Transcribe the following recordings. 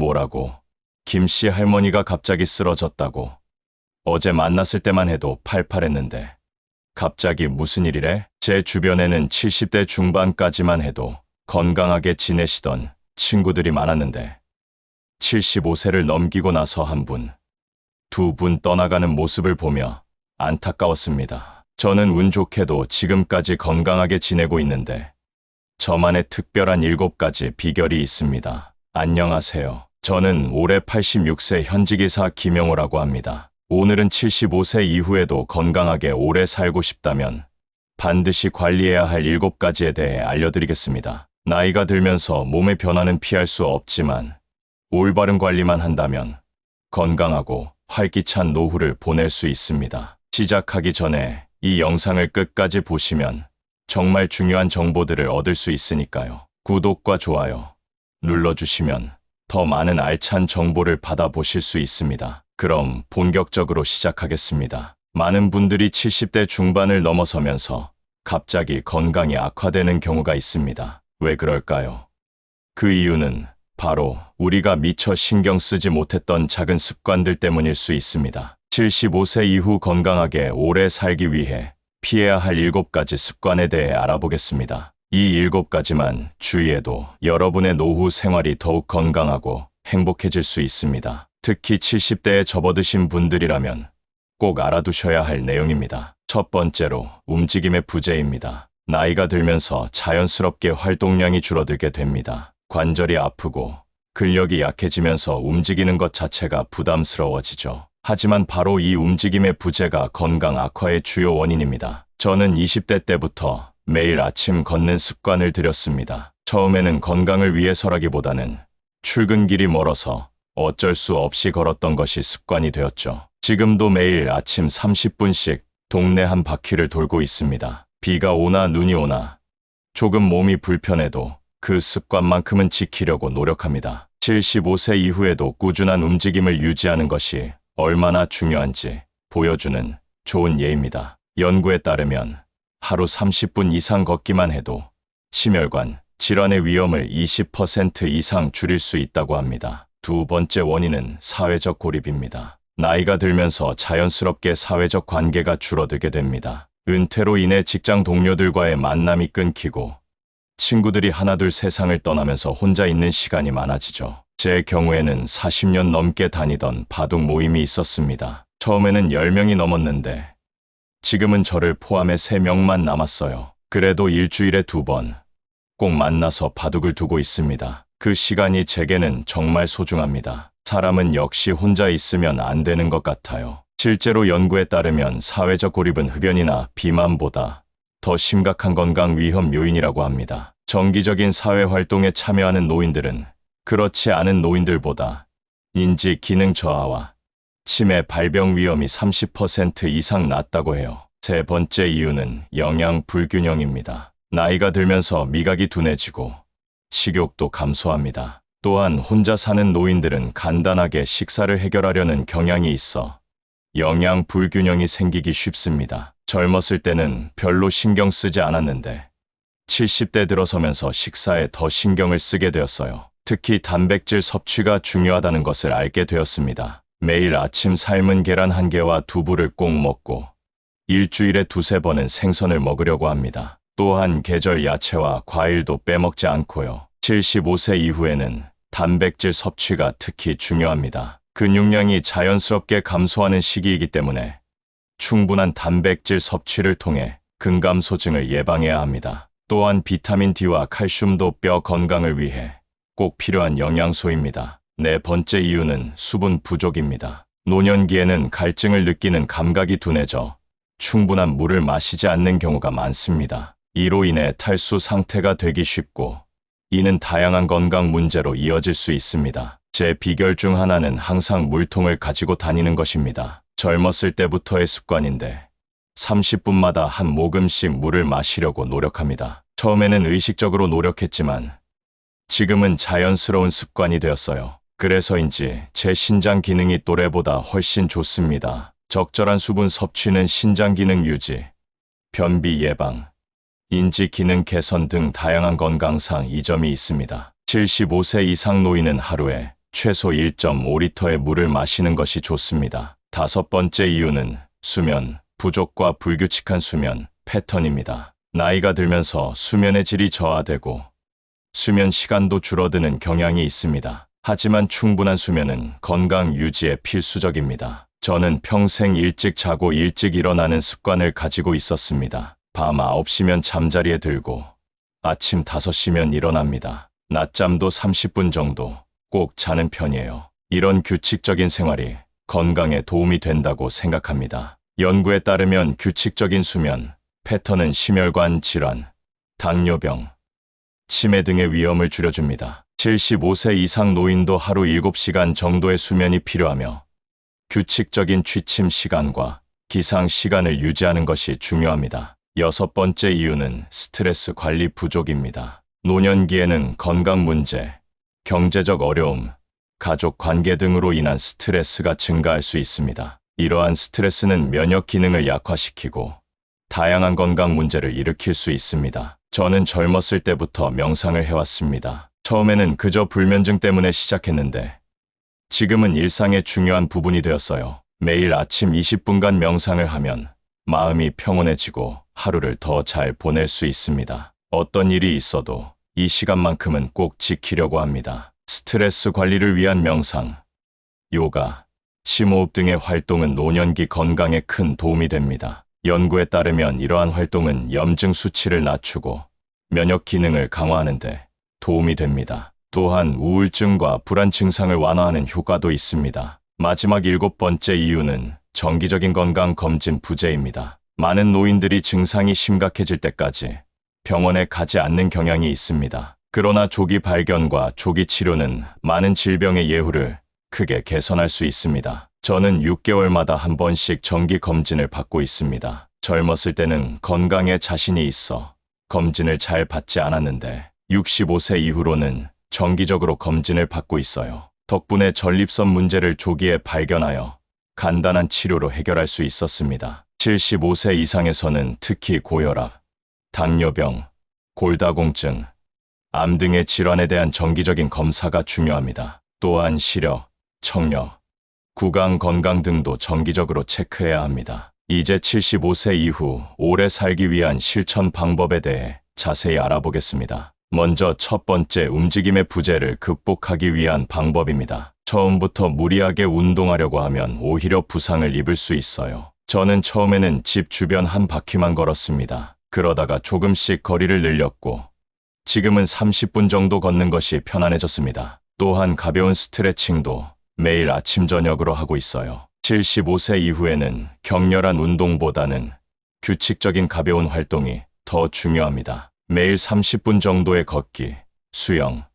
뭐라고? 김씨 할머니가 갑자기 쓰러졌다고. 어제 만났을 때만 해도 팔팔했는데. 갑자기 무슨 일이래? 제 주변에는 70대 중반까지만 해도 건강하게 지내시던 친구들이 많았는데 75세를 넘기고 나서 한 분, 두 분 떠나가는 모습을 보며 안타까웠습니다. 저는 운 좋게도 지금까지 건강하게 지내고 있는데 저만의 특별한 7가지 비결이 있습니다. 안녕하세요. 저는 올해 86세 현직의사 김영호라고 합니다. 오늘은 75세 이후에도 건강하게 오래 살고 싶다면 반드시 관리해야 할 7가지에 대해 알려드리겠습니다. 나이가 들면서 몸의 변화는 피할 수 없지만 올바른 관리만 한다면 건강하고 활기찬 노후를 보낼 수 있습니다. 시작하기 전에 이 영상을 끝까지 보시면 정말 중요한 정보들을 얻을 수 있으니까요. 구독과 좋아요 눌러주시면 더 많은 알찬 정보를 받아보실 수 있습니다. 그럼 본격적으로 시작하겠습니다. 많은 분들이 70대 중반을 넘어서면서 갑자기 건강이 악화되는 경우가 있습니다. 왜 그럴까요? 그 이유는 바로 우리가 미처 신경 쓰지 못했던 작은 습관들 때문일 수 있습니다. 75세 이후 건강하게 오래 살기 위해 피해야 할 7가지 습관에 대해 알아보겠습니다. 이 7가지만 주의해도 여러분의 노후 생활이 더욱 건강하고 행복해질 수 있습니다. 특히 70대에 접어드신 분들이라면 꼭 알아두셔야 할 내용입니다. 첫 번째로 움직임의 부재입니다. 나이가 들면서 자연스럽게 활동량이 줄어들게 됩니다. 관절이 아프고 근력이 약해지면서 움직이는 것 자체가 부담스러워지죠. 하지만 바로 이 움직임의 부재가 건강 악화의 주요 원인입니다. 저는 20대 때부터 매일 아침 걷는 습관을 들였습니다. 처음에는 건강을 위해서라기보다는 출근길이 멀어서 어쩔 수 없이 걸었던 것이 습관이 되었죠. 지금도 매일 아침 30분씩 동네 한 바퀴를 돌고 있습니다. 비가 오나 눈이 오나 조금 몸이 불편해도 그 습관만큼은 지키려고 노력합니다. 75세 이후에도 꾸준한 움직임을 유지하는 것이 얼마나 중요한지 보여주는 좋은 예입니다. 연구에 따르면 하루 30분 이상 걷기만 해도 심혈관 질환의 위험을 20% 이상 줄일 수 있다고 합니다. 두 번째 원인은 사회적 고립입니다. 나이가 들면서 자연스럽게 사회적 관계가 줄어들게 됩니다. 은퇴로 인해 직장 동료들과의 만남이 끊기고 친구들이 하나둘 세상을 떠나면서 혼자 있는 시간이 많아지죠. 제 경우에는 40년 넘게 다니던 바둑 모임이 있었습니다. 처음에는 10명이 넘었는데 지금은 저를 포함해 3명만 남았어요. 그래도 일주일에 2번 꼭 만나서 바둑을 두고 있습니다. 그 시간이 제게는 정말 소중합니다. 사람은 역시 혼자 있으면 안 되는 것 같아요. 실제로 연구에 따르면 사회적 고립은 흡연이나 비만보다 더 심각한 건강 위험 요인이라고 합니다. 정기적인 사회 활동에 참여하는 노인들은 그렇지 않은 노인들보다 인지 기능 저하와 치매 발병 위험이 30% 이상 낮다고 해요. 세 번째 이유는 영양 불균형입니다. 나이가 들면서 미각이 둔해지고 식욕도 감소합니다. 또한 혼자 사는 노인들은 간단하게 식사를 해결하려는 경향이 있어 영양 불균형이 생기기 쉽습니다. 젊었을 때는 별로 신경 쓰지 않았는데 70대 들어서면서 식사에 더 신경을 쓰게 되었어요. 특히 단백질 섭취가 중요하다는 것을 알게 되었습니다. 매일 아침 삶은 계란 1개와 두부를 꼭 먹고 일주일에 2~3번은 생선을 먹으려고 합니다. 또한 계절 야채와 과일도 빼먹지 않고요. 75세 이후에는 단백질 섭취가 특히 중요합니다. 근육량이 자연스럽게 감소하는 시기이기 때문에 충분한 단백질 섭취를 통해 근감소증을 예방해야 합니다. 또한 비타민 D와 칼슘도 뼈 건강을 위해 꼭 필요한 영양소입니다. 네 번째 이유는 수분 부족입니다. 노년기에는 갈증을 느끼는 감각이 둔해져 충분한 물을 마시지 않는 경우가 많습니다. 이로 인해 탈수 상태가 되기 쉽고 이는 다양한 건강 문제로 이어질 수 있습니다. 제 비결 중 하나는 항상 물통을 가지고 다니는 것입니다. 젊었을 때부터의 습관인데 30분마다 한 모금씩 물을 마시려고 노력합니다. 처음에는 의식적으로 노력했지만 지금은 자연스러운 습관이 되었어요. 그래서인지 제 신장 기능이 또래보다 훨씬 좋습니다. 적절한 수분 섭취는 신장 기능 유지, 변비 예방, 인지 기능 개선 등 다양한 건강상 이점이 있습니다. 75세 이상 노인은 하루에 최소 1.5리터의 물을 마시는 것이 좋습니다. 다섯 번째 이유는 수면 부족과 불규칙한 수면 패턴입니다. 나이가 들면서 수면의 질이 저하되고 수면 시간도 줄어드는 경향이 있습니다. 하지만 충분한 수면은 건강 유지에 필수적입니다. 저는 평생 일찍 자고 일찍 일어나는 습관을 가지고 있었습니다. 밤 9시면 잠자리에 들고 아침 5시면 일어납니다. 낮잠도 30분 정도 꼭 자는 편이에요. 이런 규칙적인 생활이 건강에 도움이 된다고 생각합니다. 연구에 따르면 규칙적인 수면 패턴은 심혈관 질환, 당뇨병, 치매 등의 위험을 줄여줍니다. 75세 이상 노인도 하루 7시간 정도의 수면이 필요하며 규칙적인 취침 시간과 기상 시간을 유지하는 것이 중요합니다. 여섯 번째 이유는 스트레스 관리 부족입니다. 노년기에는 건강 문제, 경제적 어려움, 가족 관계 등으로 인한 스트레스가 증가할 수 있습니다. 이러한 스트레스는 면역 기능을 약화시키고 다양한 건강 문제를 일으킬 수 있습니다. 저는 젊었을 때부터 명상을 해왔습니다. 처음에는 그저 불면증 때문에 시작했는데 지금은 일상의 중요한 부분이 되었어요. 매일 아침 20분간 명상을 하면 마음이 평온해지고 하루를 더 잘 보낼 수 있습니다. 어떤 일이 있어도 이 시간만큼은 꼭 지키려고 합니다. 스트레스 관리를 위한 명상, 요가, 심호흡 등의 활동은 노년기 건강에 큰 도움이 됩니다. 연구에 따르면 이러한 활동은 염증 수치를 낮추고 면역 기능을 강화하는 데 도움이 됩니다. 또한 우울증과 불안 증상을 완화하는 효과도 있습니다. 마지막 일곱 번째 이유는 정기적인 건강 검진 부재입니다. 많은 노인들이 증상이 심각해질 때까지 병원에 가지 않는 경향이 있습니다. 그러나 조기 발견과 조기 치료는 많은 질병의 예후를 크게 개선할 수 있습니다. 저는 6개월마다 한 번씩 정기 검진을 받고 있습니다. 젊었을 때는 건강에 자신이 있어 검진을 잘 받지 않았는데 65세 이후로는 정기적으로 검진을 받고 있어요. 덕분에 전립선 문제를 조기에 발견하여 간단한 치료로 해결할 수 있었습니다. 75세 이상에서는 특히 고혈압, 당뇨병, 골다공증, 암 등의 질환에 대한 정기적인 검사가 중요합니다. 또한 시력, 청력, 구강 건강 등도 정기적으로 체크해야 합니다. 이제 75세 이후 오래 살기 위한 실천 방법에 대해 자세히 알아보겠습니다. 먼저 첫 번째, 움직임의 부재를 극복하기 위한 방법입니다. 처음부터 무리하게 운동하려고 하면 오히려 부상을 입을 수 있어요. 저는 처음에는 집 주변 한 바퀴만 걸었습니다. 그러다가 조금씩 거리를 늘렸고 지금은 30분 정도 걷는 것이 편안해졌습니다. 또한 가벼운 스트레칭도 매일 아침 저녁으로 하고 있어요. 75세 이후에는 격렬한 운동보다는 규칙적인 가벼운 활동이 더 중요합니다. 매일 30분 정도의 걷기, 수영,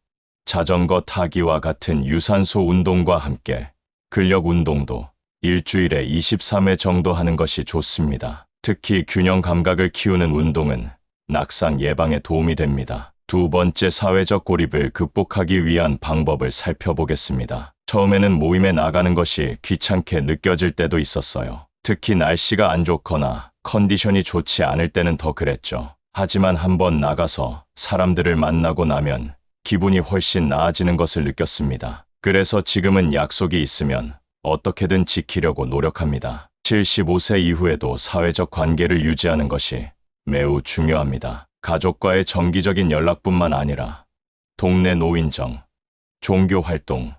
자전거 타기와 같은 유산소 운동과 함께 근력 운동도 일주일에 23회 정도 하는 것이 좋습니다. 특히 균형 감각을 키우는 운동은 낙상 예방에 도움이 됩니다. 두 번째, 사회적 고립을 극복하기 위한 방법을 살펴보겠습니다. 처음에는 모임에 나가는 것이 귀찮게 느껴질 때도 있었어요. 특히 날씨가 안 좋거나 컨디션이 좋지 않을 때는 더 그랬죠. 하지만 한번 나가서 사람들을 만나고 나면 기분이 훨씬 나아지는 것을 느꼈습니다. 그래서 지금은 약속이 있으면 어떻게든 지키려고 노력합니다. 75세 이후에도 사회적 관계를 유지하는 것이 매우 중요합니다. 가족과의 정기적인 연락뿐만 아니라 동네 노인정, 종교 활동,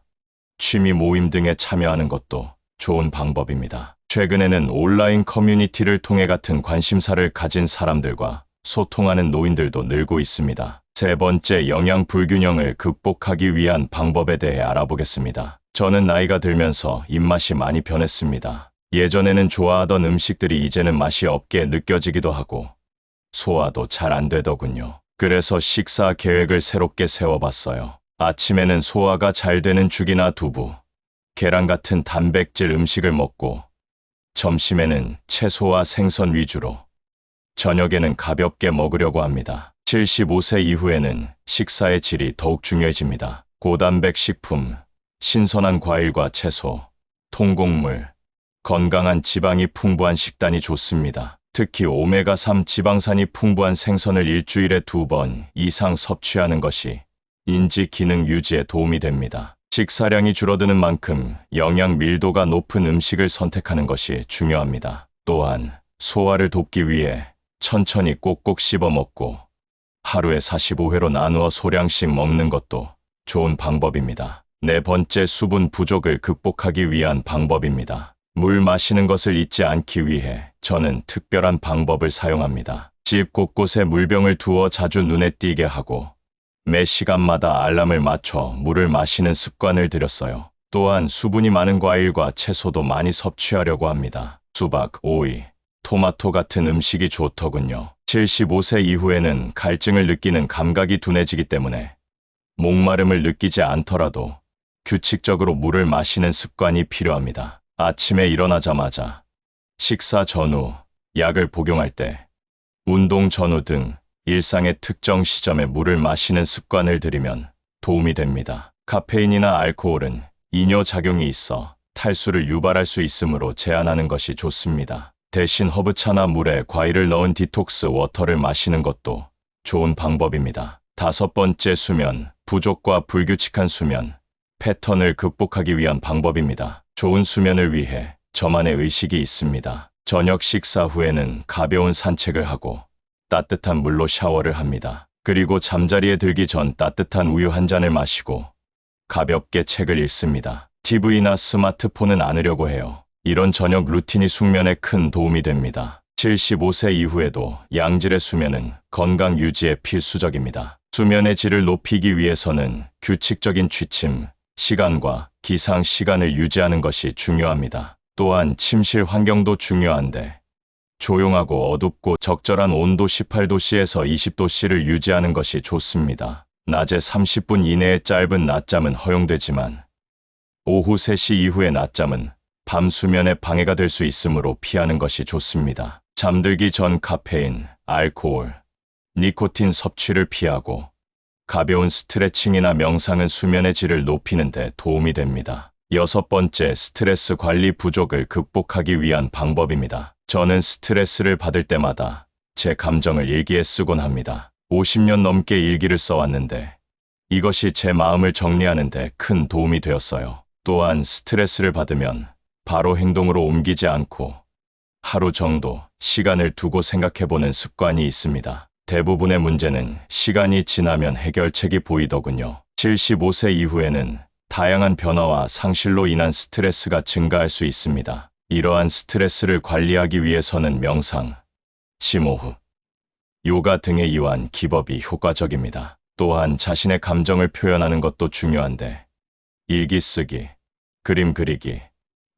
취미 모임 등에 참여하는 것도 좋은 방법입니다. 최근에는 온라인 커뮤니티를 통해 같은 관심사를 가진 사람들과 소통하는 노인들도 늘고 있습니다. 세 번째, 영양 불균형을 극복하기 위한 방법에 대해 알아보겠습니다. 저는 나이가 들면서 입맛이 많이 변했습니다. 예전에는 좋아하던 음식들이 이제는 맛이 없게 느껴지기도 하고 소화도 잘 안 되더군요. 그래서 식사 계획을 새롭게 세워봤어요. 아침에는 소화가 잘 되는 죽이나 두부, 계란 같은 단백질 음식을 먹고 점심에는 채소와 생선 위주로, 저녁에는 가볍게 먹으려고 합니다. 75세 이후에는 식사의 질이 더욱 중요해집니다. 고단백 식품, 신선한 과일과 채소, 통곡물, 건강한 지방이 풍부한 식단이 좋습니다. 특히 오메가3 지방산이 풍부한 생선을 일주일에 2번 이상 섭취하는 것이 인지 기능 유지에 도움이 됩니다. 식사량이 줄어드는 만큼 영양 밀도가 높은 음식을 선택하는 것이 중요합니다. 또한 소화를 돕기 위해 천천히 꼭꼭 씹어 먹고 하루에 45회로 나누어 소량씩 먹는 것도 좋은 방법입니다. 네 번째, 수분 부족을 극복하기 위한 방법입니다. 물 마시는 것을 잊지 않기 위해 저는 특별한 방법을 사용합니다. 집 곳곳에 물병을 두어 자주 눈에 띄게 하고 매 시간마다 알람을 맞춰 물을 마시는 습관을 들였어요. 또한 수분이 많은 과일과 채소도 많이 섭취하려고 합니다. 수박, 오이, 토마토 같은 음식이 좋더군요. 75세 이후에는 갈증을 느끼는 감각이 둔해지기 때문에 목마름을 느끼지 않더라도 규칙적으로 물을 마시는 습관이 필요합니다. 아침에 일어나자마자, 식사 전후, 약을 복용할 때, 운동 전후 등 일상의 특정 시점에 물을 마시는 습관을 들이면 도움이 됩니다. 카페인이나 알코올은 이뇨작용이 있어 탈수를 유발할 수 있으므로 제한하는 것이 좋습니다. 대신 허브차나 물에 과일을 넣은 디톡스 워터를 마시는 것도 좋은 방법입니다. 다섯 번째, 수면 부족과 불규칙한 수면 패턴을 극복하기 위한 방법입니다. 좋은 수면을 위해 저만의 의식이 있습니다. 저녁 식사 후에는 가벼운 산책을 하고 따뜻한 물로 샤워를 합니다. 그리고 잠자리에 들기 전 따뜻한 우유 한 잔을 마시고 가볍게 책을 읽습니다. TV나 스마트폰은 안으려고 해요. 이런 저녁 루틴이 숙면에 큰 도움이 됩니다. 75세 이후에도 양질의 수면은 건강 유지에 필수적입니다. 수면의 질을 높이기 위해서는 규칙적인 취침 시간과 기상 시간을 유지하는 것이 중요합니다. 또한 침실 환경도 중요한데 조용하고 어둡고 적절한 온도 18도씨에서 20도씨를 유지하는 것이 좋습니다. 낮에 30분 이내의 짧은 낮잠은 허용되지만 오후 3시 이후의 낮잠은 밤 수면에 방해가 될 수 있으므로 피하는 것이 좋습니다. 잠들기 전 카페인, 알코올, 니코틴 섭취를 피하고 가벼운 스트레칭이나 명상은 수면의 질을 높이는 데 도움이 됩니다. 여섯 번째, 스트레스 관리 부족을 극복하기 위한 방법입니다. 저는 스트레스를 받을 때마다 제 감정을 일기에 쓰곤 합니다. 50년 넘게 일기를 써왔는데 이것이 제 마음을 정리하는 데 큰 도움이 되었어요. 또한 스트레스를 받으면 바로 행동으로 옮기지 않고 하루 정도 시간을 두고 생각해보는 습관이 있습니다. 대부분의 문제는 시간이 지나면 해결책이 보이더군요. 75세 이후에는 다양한 변화와 상실로 인한 스트레스가 증가할 수 있습니다. 이러한 스트레스를 관리하기 위해서는 명상, 심호흡, 요가 등의 이완 기법이 효과적입니다. 또한 자신의 감정을 표현하는 것도 중요한데 일기 쓰기, 그림 그리기,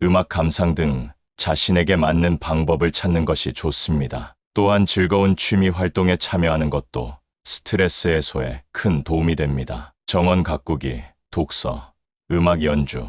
음악 감상 등 자신에게 맞는 방법을 찾는 것이 좋습니다. 또한 즐거운 취미 활동에 참여하는 것도 스트레스 해소에 큰 도움이 됩니다. 정원 가꾸기, 독서, 음악 연주,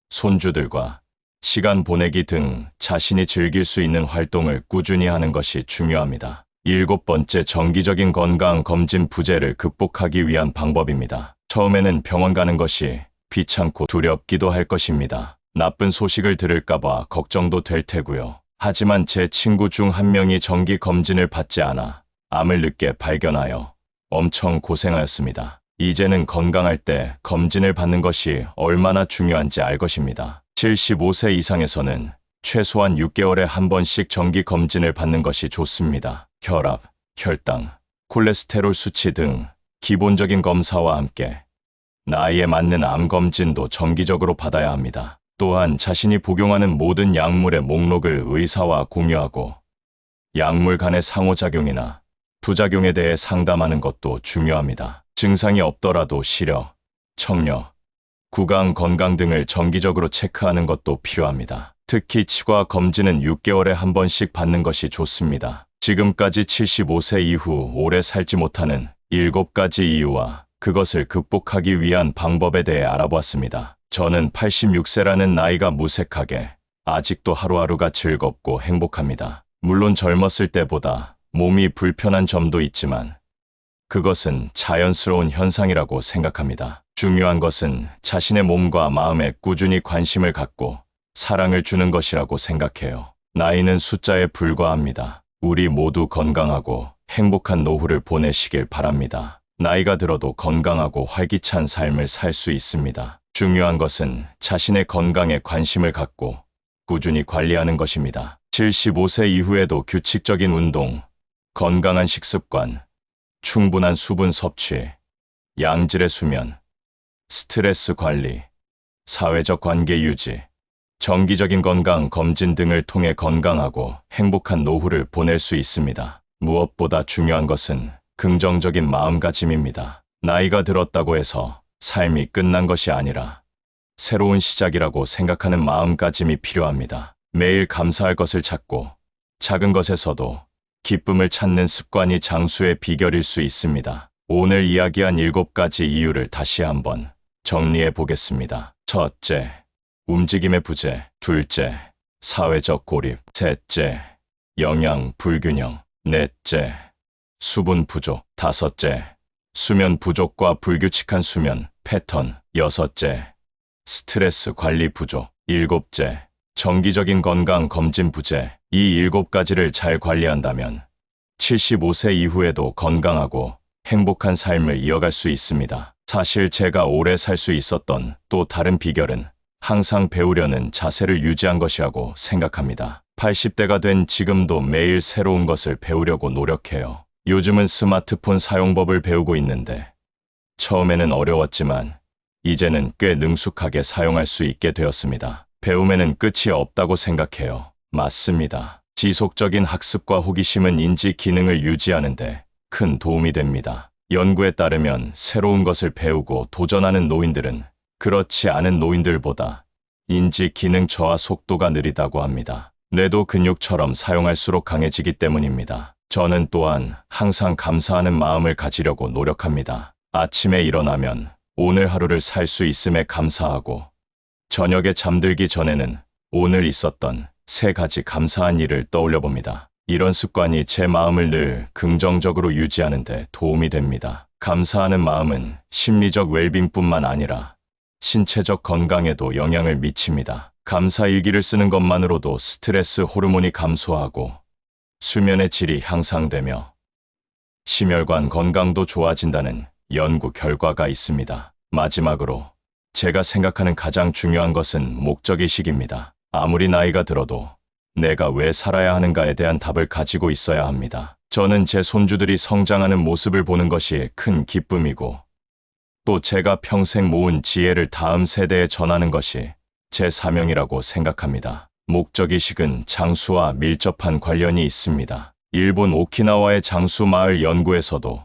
손주들과 시간 보내기 등 자신이 즐길 수 있는 활동을 꾸준히 하는 것이 중요합니다. 일곱 번째, 정기적인 건강 검진 부재를 극복하기 위한 방법입니다. 처음에는 병원 가는 것이 귀찮고 두렵기도 할 것입니다. 나쁜 소식을 들을까봐 걱정도 될 테고요. 하지만 제 친구 중 한 명이 정기 검진을 받지 않아 암을 늦게 발견하여 엄청 고생하였습니다. 이제는 건강할 때 검진을 받는 것이 얼마나 중요한지 알 것입니다. 75세 이상에서는 최소한 6개월에 한 번씩 정기 검진을 받는 것이 좋습니다. 혈압, 혈당, 콜레스테롤 수치 등 기본적인 검사와 함께 나이에 맞는 암 검진도 정기적으로 받아야 합니다. 또한 자신이 복용하는 모든 약물의 목록을 의사와 공유하고 약물 간의 상호작용이나 부작용에 대해 상담하는 것도 중요합니다. 증상이 없더라도 시력, 청력, 구강 건강 등을 정기적으로 체크하는 것도 필요합니다. 특히 치과 검진은 6개월에 한 번씩 받는 것이 좋습니다. 지금까지 75세 이후 오래 살지 못하는 7가지 이유와 그것을 극복하기 위한 방법에 대해 알아보았습니다. 저는 86세라는 나이가 무색하게 아직도 하루하루가 즐겁고 행복합니다. 물론 젊었을 때보다 몸이 불편한 점도 있지만 그것은 자연스러운 현상이라고 생각합니다. 중요한 것은 자신의 몸과 마음에 꾸준히 관심을 갖고 사랑을 주는 것이라고 생각해요. 나이는 숫자에 불과합니다. 우리 모두 건강하고 행복한 노후를 보내시길 바랍니다. 나이가 들어도 건강하고 활기찬 삶을 살 수 있습니다. 중요한 것은 자신의 건강에 관심을 갖고 꾸준히 관리하는 것입니다. 75세 이후에도 규칙적인 운동, 건강한 식습관, 충분한 수분 섭취, 양질의 수면, 스트레스 관리, 사회적 관계 유지, 정기적인 건강 검진 등을 통해 건강하고 행복한 노후를 보낼 수 있습니다. 무엇보다 중요한 것은 긍정적인 마음가짐입니다. 나이가 들었다고 해서 삶이 끝난 것이 아니라 새로운 시작이라고 생각하는 마음가짐이 필요합니다. 매일 감사할 것을 찾고 작은 것에서도 기쁨을 찾는 습관이 장수의 비결일 수 있습니다. 오늘 이야기한 7가지 이유를 다시 한번 정리해 보겠습니다. 첫째, 움직임의 부재. 둘째, 사회적 고립. 셋째, 영양 불균형. 넷째, 수분 부족. 다섯째, 수면 부족과 불규칙한 수면 패턴. 여섯째, 스트레스 관리 부족. 일곱째, 정기적인 건강 검진 부재. 이 7가지를 잘 관리한다면 75세 이후에도 건강하고 행복한 삶을 이어갈 수 있습니다. 사실 제가 오래 살 수 있었던 또 다른 비결은 항상 배우려는 자세를 유지한 것이라고 생각합니다. 80대가 된 지금도 매일 새로운 것을 배우려고 노력해요. 요즘은 스마트폰 사용법을 배우고 있는데 처음에는 어려웠지만 이제는 꽤 능숙하게 사용할 수 있게 되었습니다. 배움에는 끝이 없다고 생각해요. 맞습니다. 지속적인 학습과 호기심은 인지 기능을 유지하는데 큰 도움이 됩니다. 연구에 따르면 새로운 것을 배우고 도전하는 노인들은 그렇지 않은 노인들보다 인지 기능 저하 속도가 느리다고 합니다. 뇌도 근육처럼 사용할수록 강해지기 때문입니다. 저는 또한 항상 감사하는 마음을 가지려고 노력합니다. 아침에 일어나면 오늘 하루를 살 수 있음에 감사하고 저녁에 잠들기 전에는 오늘 있었던 3가지 감사한 일을 떠올려 봅니다. 이런 습관이 제 마음을 늘 긍정적으로 유지하는 데 도움이 됩니다. 감사하는 마음은 심리적 웰빙뿐만 아니라 신체적 건강에도 영향을 미칩니다. 감사 일기를 쓰는 것만으로도 스트레스 호르몬이 감소하고 수면의 질이 향상되며 심혈관 건강도 좋아진다는 연구 결과가 있습니다. 마지막으로 제가 생각하는 가장 중요한 것은 목적의식입니다. 아무리 나이가 들어도 내가 왜 살아야 하는가에 대한 답을 가지고 있어야 합니다. 저는 제 손주들이 성장하는 모습을 보는 것이 큰 기쁨이고 또 제가 평생 모은 지혜를 다음 세대에 전하는 것이 제 사명이라고 생각합니다. 목적의식은 장수와 밀접한 관련이 있습니다. 일본 오키나와의 장수 마을 연구에서도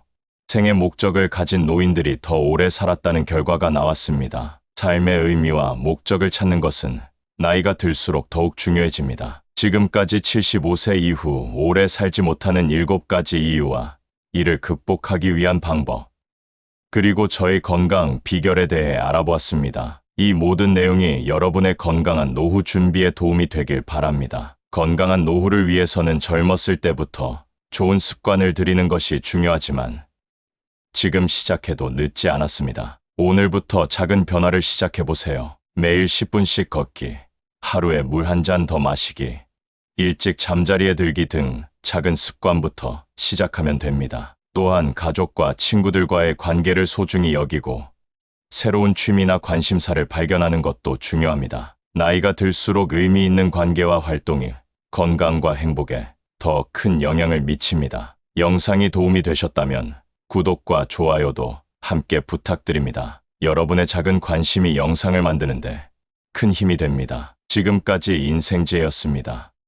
생의 목적을 가진 노인들이 더 오래 살았다는 결과가 나왔습니다. 삶의 의미와 목적을 찾는 것은 나이가 들수록 더욱 중요해집니다. 지금까지 75세 이후 오래 살지 못하는 7가지 이유와 이를 극복하기 위한 방법, 그리고 저의 건강 비결에 대해 알아보았습니다. 이 모든 내용이 여러분의 건강한 노후 준비에 도움이 되길 바랍니다. 건강한 노후를 위해서는 젊었을 때부터 좋은 습관을 들이는 것이 중요하지만 지금 시작해도 늦지 않았습니다. 오늘부터 작은 변화를 시작해보세요. 매일 10분씩 걷기, 하루에 물 한 잔 더 마시기, 일찍 잠자리에 들기 등 작은 습관부터 시작하면 됩니다. 또한 가족과 친구들과의 관계를 소중히 여기고 새로운 취미나 관심사를 발견하는 것도 중요합니다. 나이가 들수록 의미 있는 관계와 활동이 건강과 행복에 더 큰 영향을 미칩니다. 영상이 도움이 되셨다면 구독과 좋아요도 함께 부탁드립니다. 여러분의 작은 관심이 영상을 만드는데 큰 힘이 됩니다. 지금까지 인생지혜였습니다.